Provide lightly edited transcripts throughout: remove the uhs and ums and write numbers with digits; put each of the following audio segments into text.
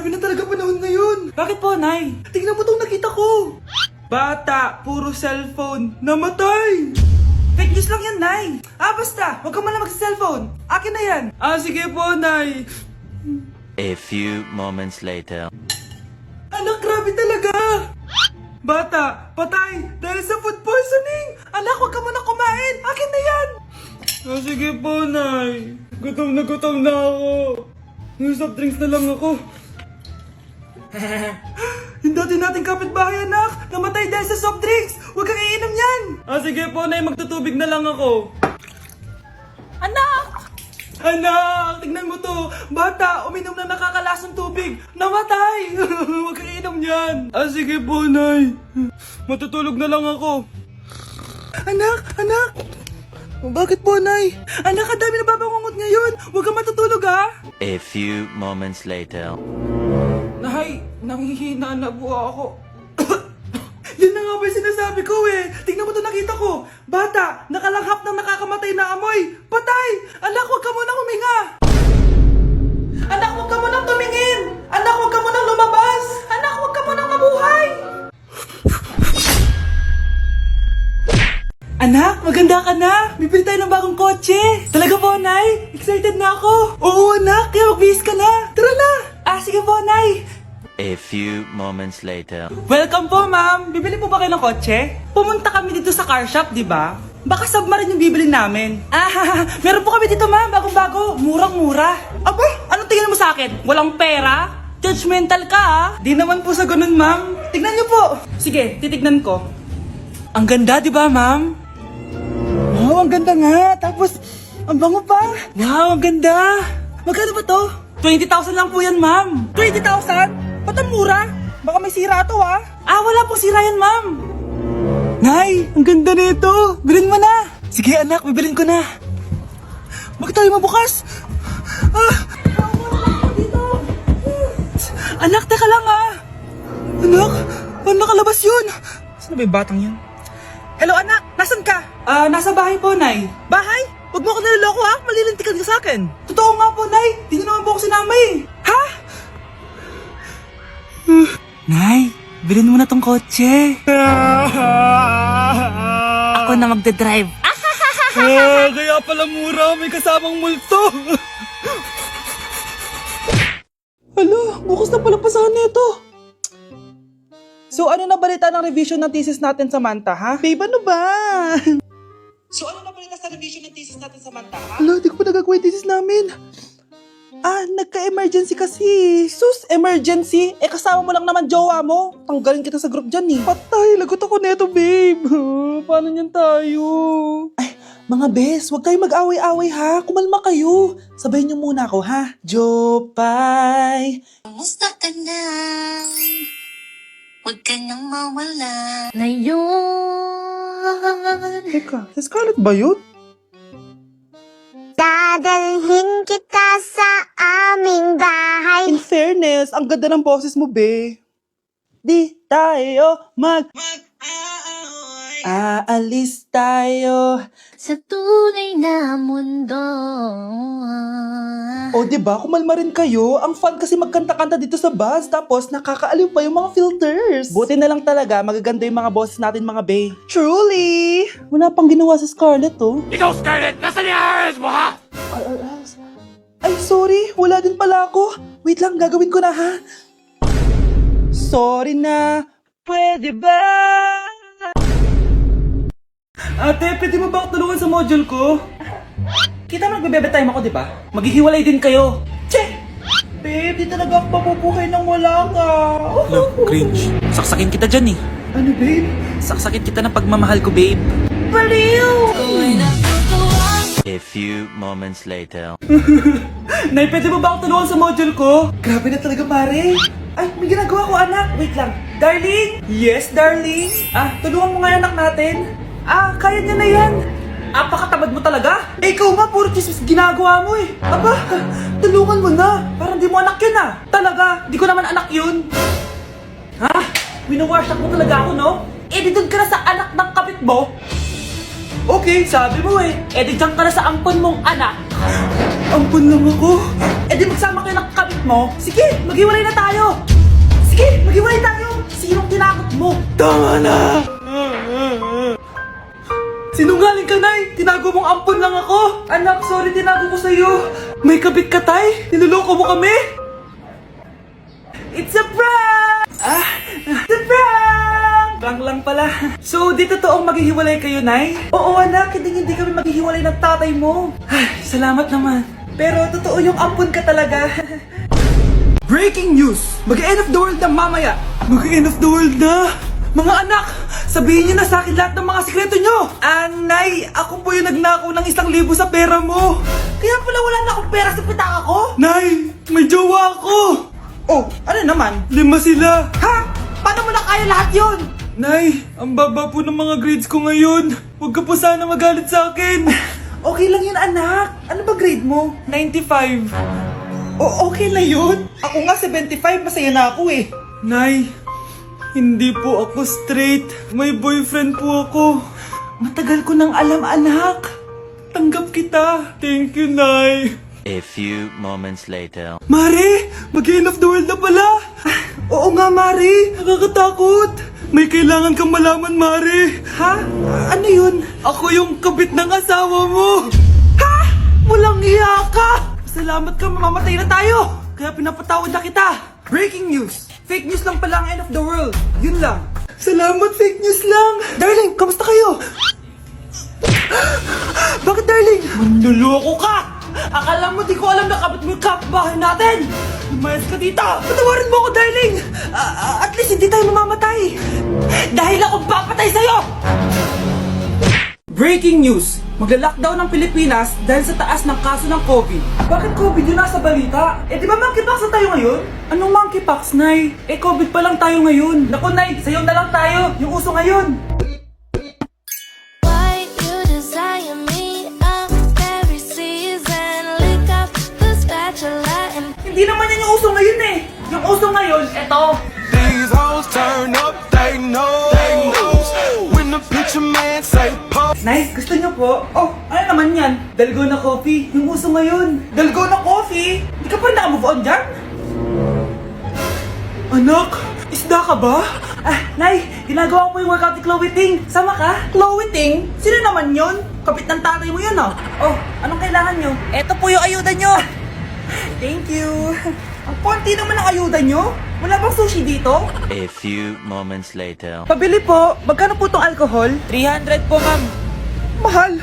Grabe na talaga panahon ngayon. Bakit po, Nay? Tingnan mo tong nakita ko. Bata, puro cellphone, namatay. Fake news lang yan, Nay. Basta, huwag ka man lang mag-cellphone. Akin na yan. Sige po, Nay. A few moments later. Anak, grabe talaga. Bata, patay dahil sa food poisoning. Anak, huwag ka muna kumain. Akin na yan. Sige po, Nay. Gutom na ako. Soft drinks na lang ako. Yung dati nating kapitbahay, anak. Namatay dahil sa soft drinks. Huwag kang iinom yan. Sige po, Nay. Magtutubig na lang ako. Anak! Anak! Tignan mo to. Bata, uminom na nakakalasong tubig. Namatay! Huwag kang iinom yan. Sige po, Nay. Matutulog na lang ako. Anak! Bakit po, Nay? Anak, ang dami na babangungot ngayon. Huwag kang matutulog, ha? A few moments later. Nay, nanghihina na po ako. Yan na nga ba yung sinasabi ko eh. Tingnan mo ito nakita ko. Bata, nakalanghap ng nakakamatay na amoy. Patay! Anak, huwag ka munang huminga. Anak, huwag ka munang tumingin. Anak, huwag ka munang lumabas. Anak, huwag ka munang mabuhay. Anak, maganda ka na. Bibili tayo ng bagong kotse. Talaga po, Nay? Excited na ako. Oo, anak. Kaya magbihis ka na. Tara na. Sige po, Nay. A few moments later. Welcome po, ma'am. Bibili po ba kayo ng kotse? Pumunta kami dito sa car shop, di ba? Baka submarine yung bibili namin. Meron po kami dito, ma'am. Bagong-bago. Murang-mura. Aba, anong tingin mo sa akin? Walang pera? Judgmental ka, Di naman po sa ganun, ma'am. Tignan niyo po. Sige, titignan ko. Ang ganda, di ba, ma'am? Wow, ang ganda nga. Tapos, ang bango pa. Wow, ang ganda. Magkano ba to? 20,000 lang po yan, ma'am. 20,000? Ba't ang mura? Baka may sira to, ha? Wala pong sira yan, ma'am. Nay, ang ganda nito. Bilhin mo na. Sige, anak, bibilin ko na. Bakit tayo mabukas? Anak, teka lang, ha? Anak, paano nakalabas yun? Saan ba yung batang yun? Hello, anak. Nasaan ka? Nasa bahay po, Nay. Bahay? Huwag mo ako niloloko, ha? Malilintikan ka sa akin. Totoo nga po, Nay. Di niyo naman po ako sinama, eh. Ha? Nay, bilhin mo na tong kotse. Ako na magdadrive. Kaya pala mura. May kasamang multo. Hala, bukas na pala pasahan nito. So ano na balita ng revision ng thesis natin, Samantha, ha? Babe, ano ba? So ano na balita sa revision ng thesis natin, Samantha, ha? Hala, di ko pa nagagawa yung thesis namin. Nagka-emergency kasi. Sus, emergency? Kasama mo lang naman jowa mo. Tanggalin kita sa group dyan, eh. Patay, lagot ako neto, babe. Paano niyan tayo? Mga bes, huwag kayong mag-away-away, ha? Kumalma kayo. Sabayin niyo muna ako, ha? Jopay. Kumusta ka na? Huwag ka nang mawala. Ngayon. Teka, si Scarlett ba yun? Dadalhin kita sa aming bahay. In fairness, ang ganda ng boses mo, be. Di tayo aalis tayo Sa tunay na mundo. O diba, kumalma rin kayo. Ang fun kasi magkanta-kanta dito sa bus. Tapos nakakaaliw pa yung mga filters. Buti na lang talaga, magaganda yung mga boses natin, mga bay. Truly! Wala pang ginawa sa Scarlett, oh. Ikaw, Scarlett! Nasaan yung IRS mo, ha? Ay, sorry. Wala din pala ako. Wait lang, gagawin ko na, ha? Sorry na. Pwede ba? Ate, pwede mo ba ako tulungan sa module ko? Kita mo nagbebebe time ako, di ba? Maghihiwalay din kayo. Che! Babe, di talaga ako mapupuhay nang wala ka. Cringe. Saksakin kita dyan, eh. Ano, babe? Saksakin kita ng pagmamahal ko, babe. Baliw! A few moments later. Nay, pwede mo ba ako tulungan sa module ko? Grabe na talaga, pare. Ay, may ginagawa ko, anak. Wait lang. Darling? Yes, darling? Tulungan mo nga yung anak natin. Kaya niya na yan. Apakatamad mo talaga. Ikaw nga, puro chismis ginagawa mo, eh. Aba, tulungan mo na. Parang di mo anak yun, Talaga, di ko naman anak yun. Winawash up mo talaga ako, no? Di doon ka na sa anak ng kapit mo. Okay, sabi mo, di dyan ka na sa ampon mong anak. Ampun lang ako. Eh di magsama kayo ng kabit mo. Sige, maghiwalay na tayo. Sige, maghiwalay tayo. Sinong tinakot mo? Tama na! Sinungaling ka, Nay! Tinago mong ampun lang ako! Anak, sorry, tinago ko sa'yo! May kabit ka, Tay? Niloloko mo kami? It's a prank! It's a prank! Prank lang pala. So, di totoong maghihiwalay kayo, Nay? Oo, anak, hindi kami maghihiwalay ng tatay mo. Ay, salamat naman. Pero totoo yung ampun ka talaga. Breaking news! Mag-end of the world na mamaya! Mag-end of the world na! Mga anak! Sabihin niyo na sa akin lahat ng mga sikreto niyo! Nay, ako po yung nagnakaw ng 1,000 sa pera mo! Kaya pala wala na akong pera sa pitaka ko? Nay, may jowa ako! Oh, ano naman? 5 sila! Ha? Paano mo na kaya lahat yon? Nay, ang baba po ng mga grades ko ngayon. Huwag ka po sana magalit sa akin. Okay lang yun, anak. Ano ba grade mo? 95. Okay na yun. Ako nga 75, masaya na ako eh. Nay, hindi po ako straight. May boyfriend po ako. Matagal ko nang alam, anak. Tanggap kita. Thank you, Nay. A few moments later. Mari, mag-end of the world na pala. Oo nga, Mari. Nakakatakot. May kailangan kang malaman, Mari. Ha? Ano yun? Ako yung kabit ng asawa mo. Ha? Walang iya ka. Salamat ka, mamamatay na tayo. Kaya pinapatawad na kita. Breaking news. Fake news lang pala ang end of the world. Yun lang. Salamat, fake news lang. Darling, kamusta kayo? Bakit, darling? Manluloko ka! Akala mo di ko alam na kabit mo yung kapitbahay natin! Lumayas ka dito! Patawarin mo ako, darling! At least hindi tayo mamamatay! Dahil ako papatay sa'yo! Breaking news! Magla-lockdown ng Pilipinas dahil sa taas ng kaso ng COVID. Bakit COVID yun nasa balita? Eh di ba monkeypox na tayo ngayon? Anong monkeypox, Nay? Eh COVID pa lang tayo ngayon. Naku, Nay, sayo na lang tayo. Yung uso ngayon. Why you desire me? I'm every season. Lick up the spatula and Hindi naman yan yung uso ngayon eh. Yung uso ngayon, eto. These hoes turn up, they know. When the picture man say pop. Nice, gusto niyo po? Oh, ano naman yan? Dalgona coffee. Yung uso ngayon. Dalgona coffee? Hindi ka pa na-move on dyan? Anak, isda ka ba? Nay, ginagawa ko yung workout ni Chloe Ting. Sama ka? Chloe Ting? Sino naman yun? Kapit ng tatay mo yun, ah. Oh, anong kailangan nyo? Eto po yung ayuda nyo. Thank you. Ang konti naman ang ayuda nyo. Wala bang sushi dito? A few moments later. Pabili po. Magkano po itong alcohol? 300 po, ma'am. Mahal.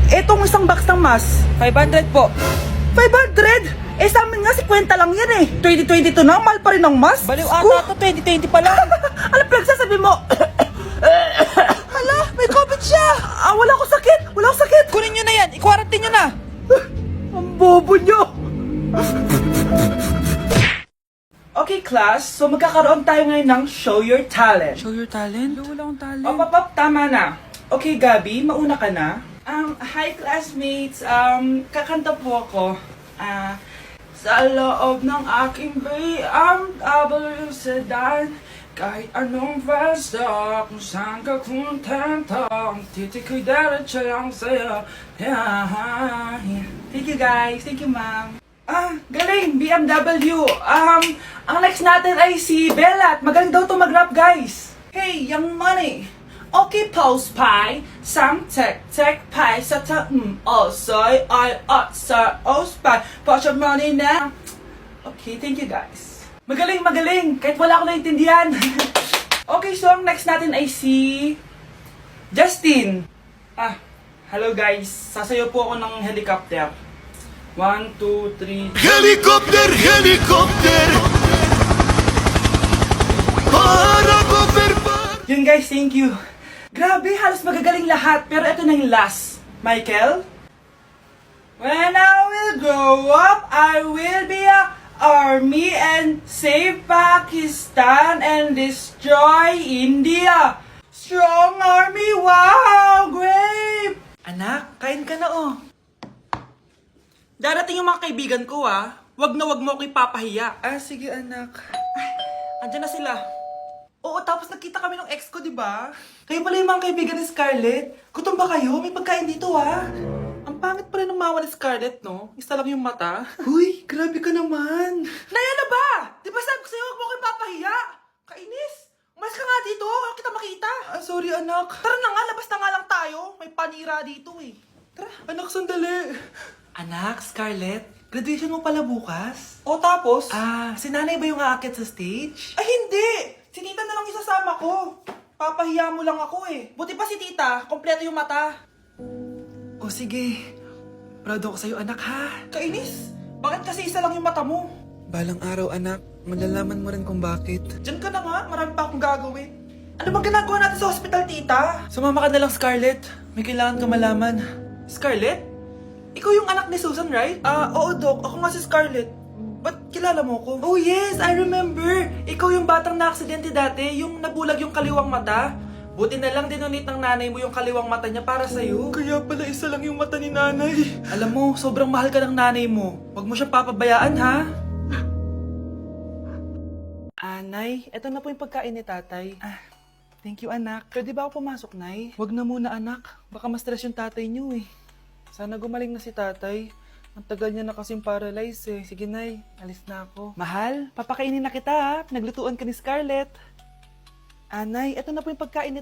Etong isang box ng mas. 500 po. 500? Eh sa amin nga 50 lang yan eh. 2022 na, mahal pa rin ang mas. Baliw ata to, 2020 pa lang. Ano pinagsasabi mo? Hala, may COVID siya. Wala ko sakit. Wala ko sakit. Kunin nyo na yan. I-quarantine nyo na. Ang bobo nyo. Okay, class. So, magkakaroon tayo ngayon ng Show Your Talent. Show your talent? Wala akong talent. Op, tama na. Okay, Gabi, mauna ka na. Hi, classmates. Kakanta po ako. Sa loob ng aking BMW sedan, kahit anong basta, kung saan ka kontento, ang titik ko'y diretso ang saya. Thank you, guys. Thank you, ma'am. Galing, BMW. Ang next natin ay si Bellat. Magaling daw to mag-rap, guys. Hey, Young Money. Okay, Pulse Pie. Sang tek pie sa ta soy I sa ospie. Push your money na. Okay, thank you, guys. Magaling. Kahit wala ako naintindihan. Okay, so ang next natin ay si Justin. Hello, guys. Sasayaw po ako ng helicopter. 1, 2, 3. Helicopter, helicopter. Para ko Yun, guys, thank you. Grabe, halos magagaling lahat. Pero ito na yung last. Michael? When I will grow up, I will be a army and save Pakistan and destroy India. Strong army, wow, great! Anak, kain ka na oh. Darating yung mga kaibigan ko Wag na wag mo ako ipapahiya. Sige anak. Andyan na sila. Oo, tapos nakita kami ng ex ko, di ba? Kayo pala yung mga kaibigan ni Scarlett. Gutom ba kayo? May pagkain dito, Ang Ang pangit pa rin ng mama ni Scarlett, no? Isa lang yung mata. Huy, grabe ka naman. Nay, ano ba? Di ba sabi ko sa'yo, huwag mo kayo papahiya? Kainis. Umalis ka nga dito, huwag kita makita. Sorry, anak. Tara na nga, labas na nga lang tayo. May panira dito eh. Tara. Anak, sandali. Anak, Scarlett, graduation mo pala bukas? O tapos? Si nanay ba yung aakit sa stage? Ay, hindi! Si tita na lang isasama ko. Papahiya mo lang ako eh. Buti pa si tita, kompleto yung mata. O sige, proud ako sa'yo anak ha. Kainis, bakit kasi isa lang yung mata mo? Balang araw anak, malalaman mo rin kung bakit. Diyan ka na nga, marami pa akong gagawin. Ano bang ginagawa natin sa hospital tita? Sumama ka na lang Scarlett, may kailangan ka malaman. Scarlett? Ikaw yung anak ni Susan, right? Oo, Doc. Ako nga si Scarlett. Ba't kilala mo ko? Oh, yes! I remember! Ikaw yung batang na-aksidente dati, yung nabulag yung kaliwang mata. Buti na lang dinonate ng nanay mo yung kaliwang mata niya para sa'yo. Kaya pala isa lang yung mata ni nanay. Alam mo, sobrang mahal ka ng nanay mo. Huwag mo siyang papabayaan, ha? Nay, eto na po yung pagkain ni tatay. Thank you, anak. Pwede ba ako pumasok, Nay? Huwag na muna, anak. Baka ma-stress yung tatay niyo, eh. Sana gumaling na si tatay. Ang tagal niya na kasing paralyzed eh. Sige, Nay. Alis na ako. Mahal, papakainin na kita ha. Naglutuan ka ni Scarlett. Nay, eto na po yung pagkain ni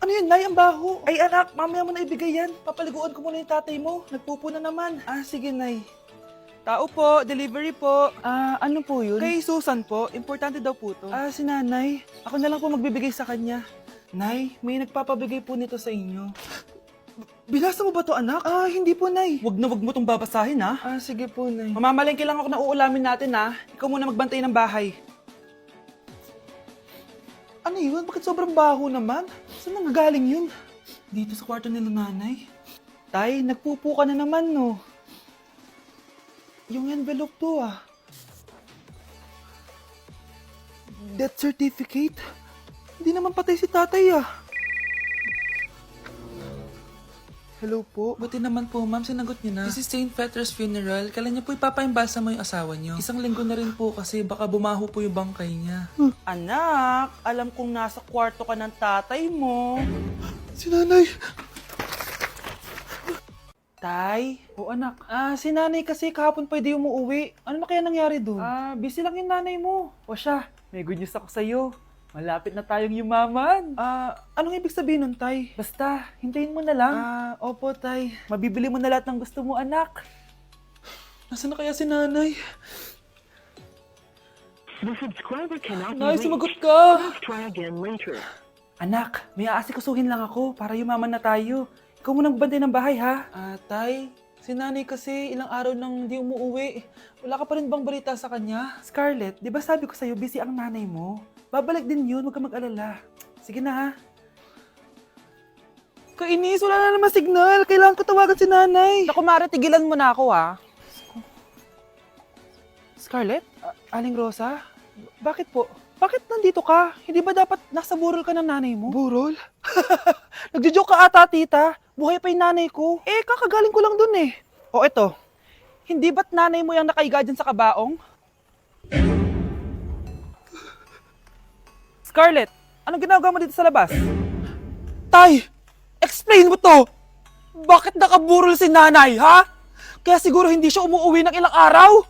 Ano yun, Nay? Ang baho. Ay, anak, mamaya mo na ibigay yan. Papaliguan ko muna yung tatay mo. Nagpupo na naman. Sige, Nay. Tao po, delivery po. Ano po yun? Kay Susan po. Importante daw po to. Si nanay. Ako na lang po magbibigay sa kanya. Nay, may nagpapabigay po nito sa inyo. Binasa mo ba to, anak? Hindi po, Nay. Wag na wag mo tong babasahin, ha? Sige po, Nay. Mamamalengke lang ako na uulamin natin, ha? Ikaw muna magbantay ng bahay. Ano yun? Bakit sobrang baho naman? Saan nanggagaling yun? Dito sa kwarto nila nanay. Tay, nagpupo ka na naman, no? Yung envelope to, Death certificate? Hindi naman patay si tatay, Hello po. Buti naman po, ma'am. Sinagot niyo na. This is St. Peter's Funeral. Kailan niyo po ipapaimbalsa mo yung asawa niyo? Isang linggo na rin po kasi baka bumaho po yung bangkay niya. Anak, alam kong nasa kwarto ka ng tatay mo. Si nanay. Tay? O anak. Si nanay kasi kahapon pwede umuwi. Ano na kaya nangyari doon? Busy lang yung nanay mo. O siya, may good news ako sa'yo. Malapit na tayong yumaman. Anong ibig sabihin nun, Tay? Basta, hintayin mo na lang. Opo, Tay. Mabibili mo na lahat ng gusto mo, anak. Nasaan na kaya si nanay? The subscriber cannot be Nay, reached. sumagot ka! Please try again later. Anak, may aasikasuhin lang ako para yumaman na tayo. Ikaw muna magbantay ng bahay, ha? Tay, si nanay kasi ilang araw nang hindi umuwi. Wala ka pa rin bang balita sa kanya? Scarlett, di ba sabi ko sa'yo busy ang nanay mo? Babalik din yun, huwag ka mag-alala. Sige na, ha? Kainis, wala na naman signal. Kailangan ko tawagan si nanay. Naku, Mare, tigilan mo na ako, ha? Scarlett? Aling Rosa? Bakit po? Bakit nandito ka? Hindi ba dapat nasa burol ka ng nanay mo? Burol? Nagjo-joke ka ata, tita. Buhay pa yung nanay ko. Kakagaling ko lang dun eh. O eto, hindi ba't nanay mo yung nakaiga dyan sa kabaong? Scarlett, anong ginagawa mo dito sa labas? Tay, explain mo to! Bakit nakaburol si nanay, ha? Kaya siguro hindi siya umuwi ng ilang araw?